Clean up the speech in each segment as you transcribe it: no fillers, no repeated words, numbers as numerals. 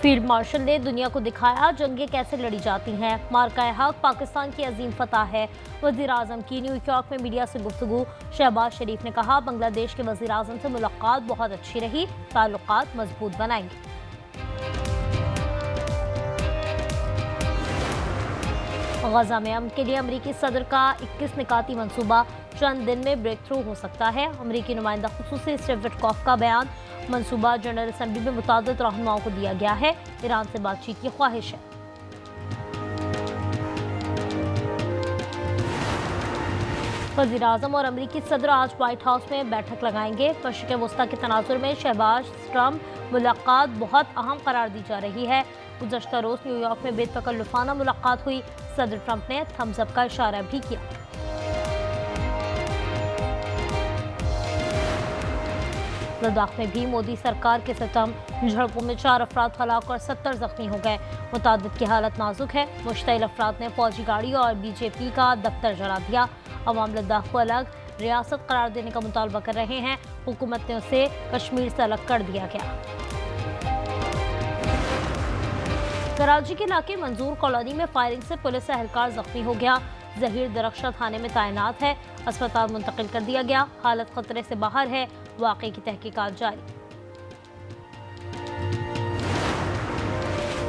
Field marshal نے دنیا کو دکھایا جنگیں کیسے لڑی جاتی ہیں، مارکہ حق پاکستان کی عظیم فتح ہے۔ وزیر اعظم کی نیو یارک میں میڈیا سے گفتگو، شہباز شریف نے کہا بنگلہ دیش کے وزیر اعظم سے ملاقات بہت اچھی رہی، تعلقات مضبوط بنائیں گے۔ غزہ میں امن کے لیے امریکی صدر کا 21 نکاتی منصوبہ چند دن میں بریک تھرو ہو سکتا ہے۔ امریکی نمائندہ خصوصی اسٹیو وٹکوف کا بیان، منصوبہ جنرل اسمبلی میں متعدد رہنماؤں کو دیا گیا ہے، ایران سے بات چیت کی خواہش ہے۔ وزیر اعظم اور امریکی صدر آج وائٹ ہاؤس میں بیٹھک لگائیں گے۔ مشرق وسطیٰ کے تناظر میں شہباز ٹرمپ ملاقات بہت اہم قرار دی جا رہی ہے۔ گزشتہ روز نیو یارک میں بے تکلفانہ ملاقات ہوئی، صدر ٹرمپ نے تھمز اپ کا اشارہ بھی کیا۔ لداخ میں بھی مودی سرکار کے ستم، جھڑپوں میں 4 افراد ہلاک اور 70 زخمی ہو گئے، متعدد کی حالت نازک ہے۔ مشتعل افراد نے فوجی گاڑی اور بی جے پی کا دفتر جلا دیا۔ عوام لداخ کو الگ ریاست قرار دینے کا مطالبہ کر رہے ہیں، حکومت نے اسے کشمیر سے الگ کر دیا گیا۔ کراچی کے علاقے منظور کالونی میں فائرنگ سے پولیس اہلکار زخمی ہو گیا، ظہیر درخشاں تھانے میں تعینات ہے، اسپتال منتقل کر دیا گیا، حالت خطرے سے باہر ہے، واقعے کی تحقیقات جاری۔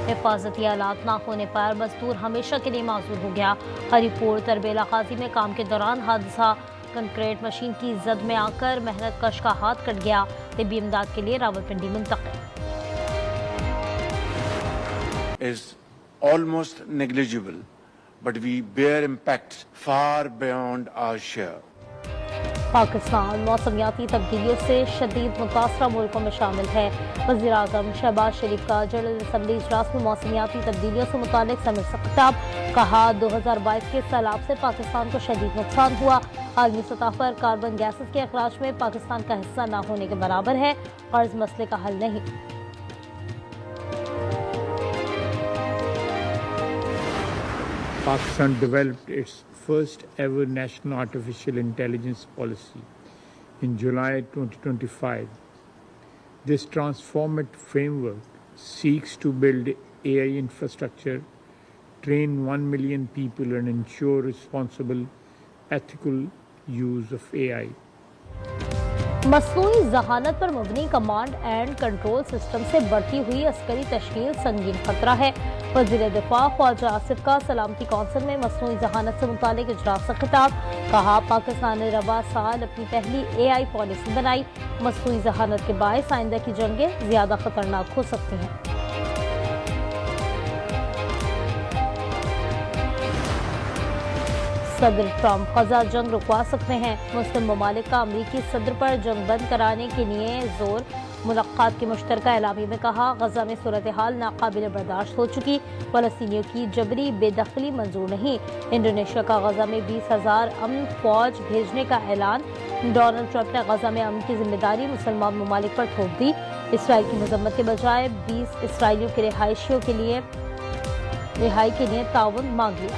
حفاظتی آلات نہ ہونے پر مزدور ہمیشہ کے لیے معذور ہو گیا۔ ہری پور تربیلا غازی میں کام کے دوران حادثہ، کنکریٹ مشین کی زد میں آ کر محنت کش کا ہاتھ کٹ گیا، طبی امداد کے لیے راولپنڈی منتقل۔ is almost negligible, but we bear impacts far beyond our share. Pakistan موسمیاتی تبدیلیوں سے شدید متاثرہ ملکوں میں شامل ہے۔ وزیر اعظم شہباز شریف کا جنرل اسمبلی اجلاس میں موسمیاتی تبدیلیوں سے متعلق سمٹ سے خطاب، کہا 2022 کے سیلاب سے پاکستان کو شدید نقصان ہوا، عالمی سطح پر کاربن گیسز کے اخراج میں پاکستان کا حصہ نہ ہونے کے برابر ہے، قرض مسئلے کا حل نہیں۔ Pakistan developed its first ever national artificial intelligence policy in July 2025. This transformative framework seeks to build AI infrastructure, train 1 million people and ensure responsible, ethical use of AI. مصنوعی ذہانت پر مبنی کمانڈ اینڈ کنٹرول سسٹم سے بڑھتی ہوئی عسکری تشکیل سنگین خطرہ ہے۔ وزیر دفاع خواجہ آصف کا سلامتی کونسل میں مصنوعی ذہانت سے متعلق اجلاس سے خطاب، کہا پاکستان نے رواں سال اپنی پہلی AI پالیسی بنائی، مصنوعی ذہانت کے باعث آئندہ کی جنگیں زیادہ خطرناک ہو سکتی ہیں۔ صدر ٹرمپ غزہ جنگ رکوا سکتے ہیں، مسلم ممالک کا امریکی صدر پر جنگ بند کرانے کے لیے زور، ملاقات کے مشترکہ اعلامیے میں کہا غزہ میں صورتحال ناقابل برداشت ہو چکی، فلسطینیوں کی جبری بے دخلی منظور نہیں، انڈونیشیا کا غزہ میں 20,000 امن فوج بھیجنے کا اعلان، ڈونلڈ ٹرمپ نے غزہ میں امن کی ذمہ داری مسلمان ممالک پر تھوپ دی، اسرائیل کی مذمت کے بجائے 20 اسرائیلیوں کے رہائی کے لیے تعاون مانگ لیا۔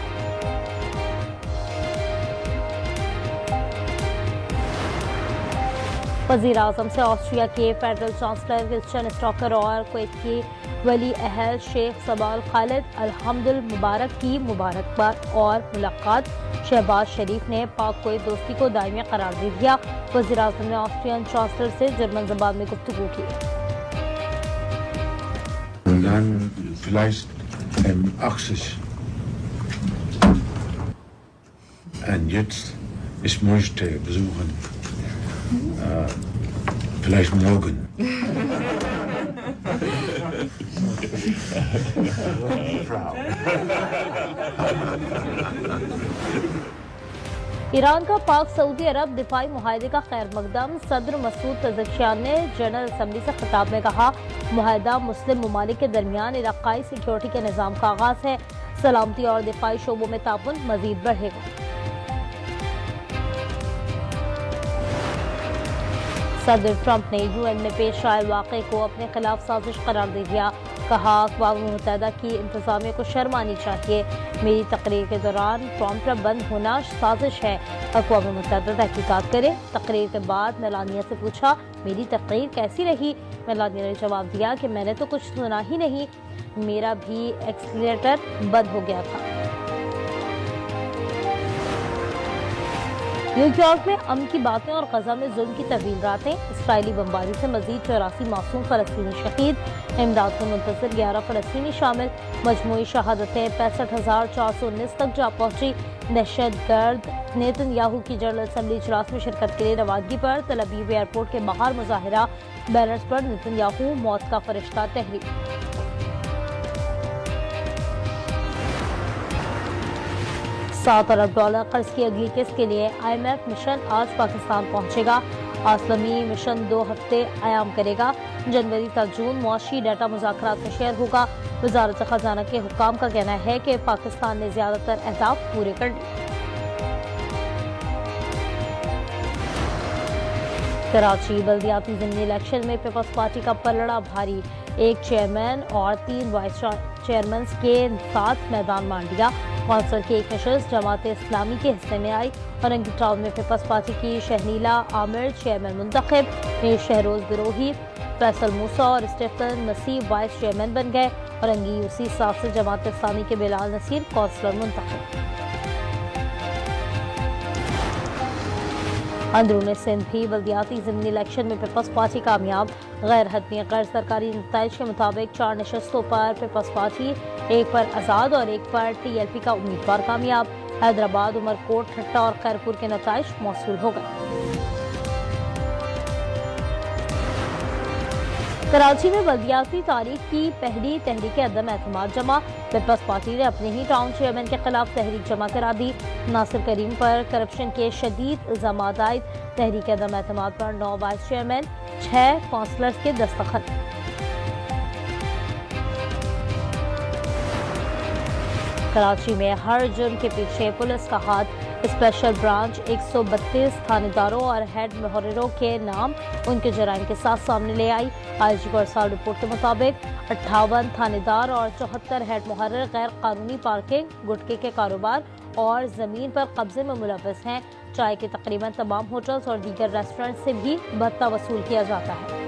وزیر اعظم سے آسٹریا کے فیڈرل چانسلر کرسچن اسٹاکر اور کویت کے ولی عہد شیخ سبال خالد الحمد المبارک کی مبارکباد اور ملاقات، شہباز شریف نے پاک کویت دوستی کو دائمی قرار دے دیا، وزیر اعظم نے آسٹریین چانسلر سے جرمن زبان میں گفتگو کی۔ Vielleicht morgen. ایران کا پاک سعودی عرب دفاعی معاہدے کا خیر مقدم، صدر مسعود پزشکیان نے جنرل اسمبلی سے خطاب میں کہا معاہدہ مسلم ممالک کے درمیان علاقائی سیکیورٹی کے نظام کا آغاز ہے، سلامتی اور دفاعی شعبوں میں تعاون مزید بڑھے گا۔ صدر ٹرمپ نے UN میں پیش آئے واقعے کو اپنے خلاف سازش قرار دے دیا، کہا اقوام متحدہ کی انتظامیہ کو شرم آنی چاہیے، میری تقریر کے دوران پرومپٹر بند ہونا سازش ہے، اقوام متحدہ تحقیقات کرے۔ تقریر کے بعد میلانیہ سے پوچھا میری تقریر کیسی رہی، میلانیہ نے جواب دیا کہ میں نے تو کچھ سنا ہی نہیں، میرا بھی ایکسیلریٹر بند ہو گیا تھا۔ نیو یارک میں امن کی باتیں اور غزہ میں ظلم کی طویل راتیں، اسرائیلی بمباری سے مزید 84 معصوم فلسطینی شہید، امداد میں منتظر 11 فلسطینی شامل، مجموعی شہادتیں 65,419 تک جا پہنچی۔ دہشت گرد نیتن یاہو کی جنرل اسمبلی اجلاس میں شرکت کے لیے روانگی پر تل ابیب ایئرپورٹ کے باہر مظاہرہ، بینرز پر نیتن یاہو موت کا فرشتہ تحریر۔ $7 ارب قرض کی اگلی قسط کے لیے IMF مشن آج پاکستان پہنچے گا۔ عالمی مشن 2 ہفتے قیام کرے گا۔ جنوری تا جون معاشی ڈیٹا مذاکرات میں شیئر ہوگا۔ وزارت خزانہ کے حکام کا کہنا ہے کہ پاکستان نے زیادہ تر اہداف پورے کر لیے۔ کراچی بلدیاتی ضمنی الیکشن میں پیپلز پارٹی کا پلڑا بھاری، 1 چیئرمین اور 3 وائس چیئرمینز کے ساتھ میدان مان لیا۔ کونسل کی ایک نشست جماعت اسلامی کے حصے میں آئی۔ اورنگی ٹاؤن میں پیپلز پارٹی کی شہنیلا عامر چیئرمین منتخب، شہروز گروہی، فیصل موسیٰ اور اسٹیفن مسیح وائس چیئرمین بن گئے۔ اورنگی یوسی صاحب سے جماعت اسلامی کے بلال نصیر کونسلر منتخب۔ اندرون سندھ بھی بلدیاتی ضمنی الیکشن میں پیپلز پارٹی کامیاب، غیر حتمی غیر سرکاری نتائج کے مطابق 4 نشستوں پر پیپلز پارٹی، 1 پر آزاد اور 1 پر TLP کا امیدوار کامیاب۔ حیدرآباد، عمرکوٹ، ٹھٹہ اور خیرپور کے نتائج موصول ہو گئے۔ کراچی میں بلدیاتی تاریخ کی پہلی تحریک عدم اعتماد جمع، پیپلز پارٹی نے اپنے ہی ٹاؤن چیئرمین کے خلاف تحریک جمع کرا دی۔ ناصر کریم پر کرپشن کے شدید الزامات عائد، تحریک عدم اعتماد پر 9 وائس چیئرمین، 6 کونسلرز کے دستخط۔ کراچی میں ہر جرم کے پیچھے پولیس کا ہاتھ، اسپیشل برانچ 132 تھانے اور ہیڈ محرروں کے نام ان کے جرائم کے ساتھ سامنے لے آئی۔ IGP گورسال رپورٹ کے مطابق 58 تھانے دار اور 74 ہیڈ محرر غیر قانونی پارکنگ، گٹکے کے کاروبار اور زمین پر قبضے میں ملوث ہیں۔ چائے کے تقریباً تمام ہوٹلز اور دیگر ریسٹورنٹ سے بھی بھتہ وصول کیا جاتا ہے۔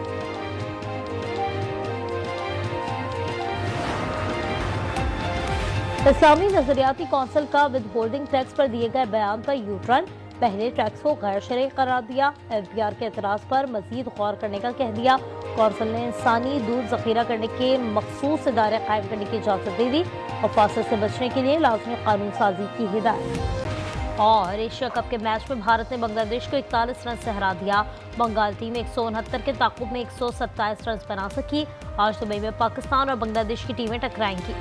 اسلامی نظریاتی کونسل کا ود ہولڈنگ ٹیکس پر دیے گئے بیان پر یو ٹرن، پہلے ٹیکس کو غیر شرعی قرار دیا، FBR کے اعتراض پر مزید غور کرنے کا کہہ دیا۔ کونسل نے انسانی دودھ ذخیرہ کرنے کے مخصوص ادارے قائم کرنے کی اجازت دے دی اور فاسد سے بچنے کے لیے لازمی قانون سازی کی ہدایت۔ اور ایشیا کپ کے میچ میں بھارت نے بنگلہ دیش کو 41 رن سے ہرا دیا۔ بنگال ٹیم 169 کے تعاقب میں 127 رنز بنا سکی۔ آج دبئی میں پاکستان اور بنگلہ دیش کی ٹیمیں ٹکرائیں گی۔